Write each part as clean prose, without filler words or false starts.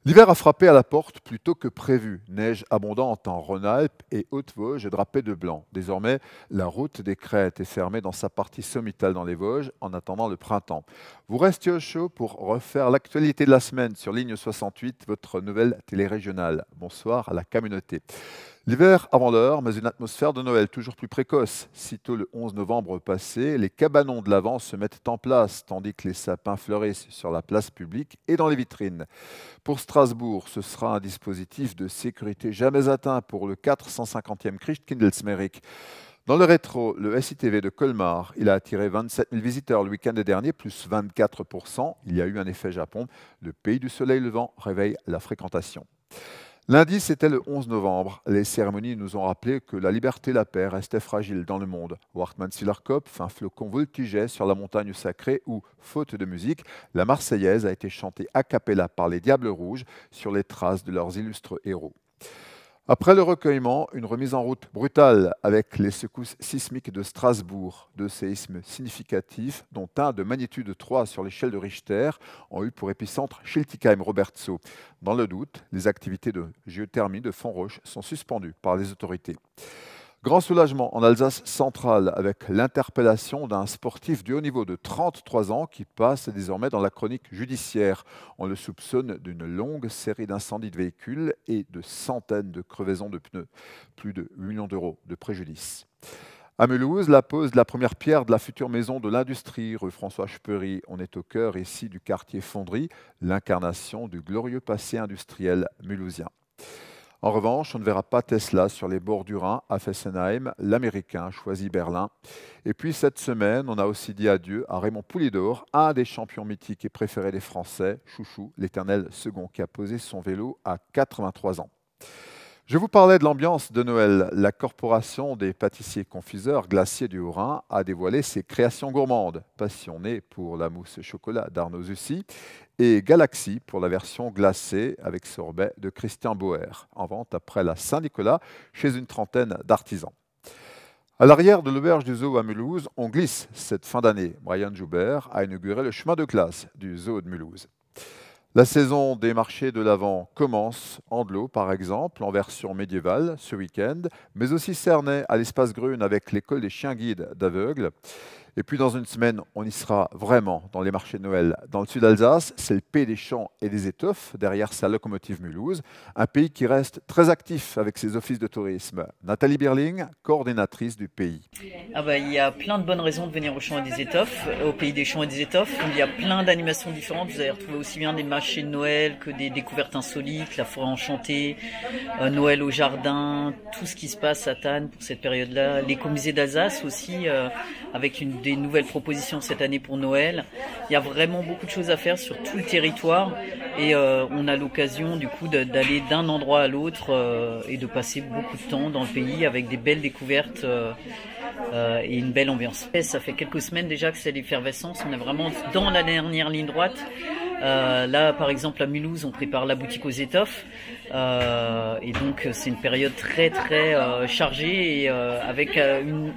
L'hiver a frappé à la porte plus tôt que prévu. Neige abondante en Rhône-Alpes et Haute-Vosges drapée de blanc. Désormais, la route des crêtes est fermée dans sa partie sommitale dans les Vosges en attendant le printemps. Vous restez au chaud pour refaire l'actualité de la semaine sur Ligne 68, votre nouvelle télé régionale. Bonsoir à la communauté. L'hiver avant l'heure, mais une atmosphère de Noël toujours plus précoce. Sitôt le 11 novembre passé, les cabanons de l'Avent se mettent en place, tandis que les sapins fleurissent sur la place publique et dans les vitrines. Pour Strasbourg, ce sera un dispositif de sécurité jamais atteint pour le 450e Christkindlesmerk. Dans le rétro, le SITV de Colmar, il a attiré 27 000 visiteurs le week-end dernier, plus 24%. Il y a eu un effet Japon. Le pays du soleil levant réveille la fréquentation. Lundi, c'était le 11 novembre. Les cérémonies nous ont rappelé que la liberté et la paix restaient fragiles dans le monde. Wartmannsvillerkopf, un flocon voltigeait sur la montagne sacrée où, faute de musique, la Marseillaise a été chantée a cappella par les Diables Rouges sur les traces de leurs illustres héros. Après le recueillement, une remise en route brutale avec les secousses sismiques de Strasbourg. Deux séismes significatifs, dont un de magnitude 3 sur l'échelle de Richter, ont eu pour épicentre Schiltigheim-Robertso. Dans le doute, les activités de géothermie de Fontroche sont suspendues par les autorités. Grand soulagement en Alsace centrale avec l'interpellation d'un sportif du haut niveau de 33 ans qui passe désormais dans la chronique judiciaire. On le soupçonne d'une longue série d'incendies de véhicules et de centaines de crevaisons de pneus. Plus de 8 millions d'euros de préjudice. À Mulhouse, la pose de la première pierre de la future maison de l'industrie, rue François Schpery. On est au cœur ici du quartier Fonderie, l'incarnation du glorieux passé industriel mulhousien. En revanche, on ne verra pas Tesla sur les bords du Rhin à Fessenheim, l'Américain choisit Berlin. Et puis cette semaine, on a aussi dit adieu à Raymond Poulidor, un des champions mythiques et préférés des Français, Chouchou, l'éternel second qui a posé son vélo à 83 ans. Je vous parlais de l'ambiance de Noël. La Corporation des pâtissiers confiseurs glaciers du Haut-Rhin a dévoilé ses créations gourmandes, passionné pour la mousse chocolat d'Arnaud Zussy et Galaxy pour la version glacée avec sorbet de Christian Bauer, en vente après la Saint-Nicolas chez une trentaine d'artisans. À l'arrière de l'auberge du zoo à Mulhouse, on glisse cette fin d'année. Brian Joubert a inauguré le chemin de glace du zoo de Mulhouse. La saison des marchés de l'Avent commence, Andelot par exemple, en version médiévale ce week-end, mais aussi Cernay à l'espace Grune avec l'école des chiens guides d'aveugles. Et puis dans une semaine, on y sera vraiment dans les marchés de Noël. Dans le sud d'Alsace, c'est le pays des champs et des étoffes, derrière sa locomotive Mulhouse, un pays qui reste très actif avec ses offices de tourisme. Nathalie Birling, coordinatrice du pays. Il y a plein de bonnes raisons de venir au champ et des étoffes, au pays des champs et des étoffes. Il y a plein d'animations différentes. Vous allez retrouver aussi bien des marchés de Noël que des découvertes insolites, la forêt enchantée, Noël au jardin, tout ce qui se passe à Thann pour cette période-là. L'écomusée d'Alsace aussi, avec des nouvelles propositions cette année pour Noël. Il y a vraiment beaucoup de choses à faire sur tout le territoire et on a l'occasion du coup d'aller d'un endroit à l'autre et de passer beaucoup de temps dans le pays avec des belles découvertes et une belle ambiance. Et ça fait quelques semaines déjà que c'est l'effervescence, on est vraiment dans la dernière ligne droite. Là, par exemple, à Mulhouse, on prépare la boutique aux étoffes. Et donc, c'est une période très, très chargée et avec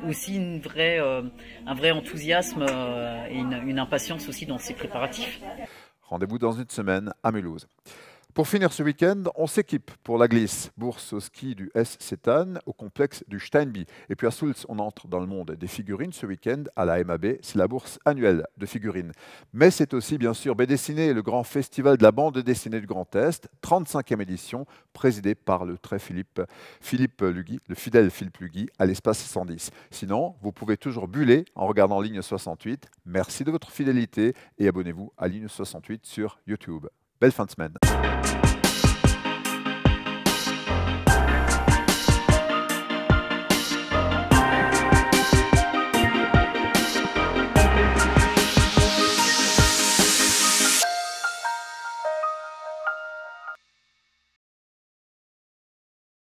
aussi un vrai enthousiasme et une impatience aussi dans ces préparatifs. Rendez-vous dans une semaine à Mulhouse. Pour finir ce week-end, on s'équipe pour la glisse. Bourse au ski du SC Thann au complexe du Steinby. Et puis à Soultz, on entre dans le monde des figurines ce week-end à la MAB. C'est la bourse annuelle de figurines. Mais c'est aussi bien sûr BDessiné, le grand festival de la bande dessinée du Grand Est, 35e édition, présidé par le très Philippe Lugui, le fidèle Philippe Lugui, à l'espace 110. Sinon, vous pouvez toujours buller en regardant Ligne 68. Merci de votre fidélité et abonnez-vous à Ligne 68 sur YouTube. Belle fin de semaine.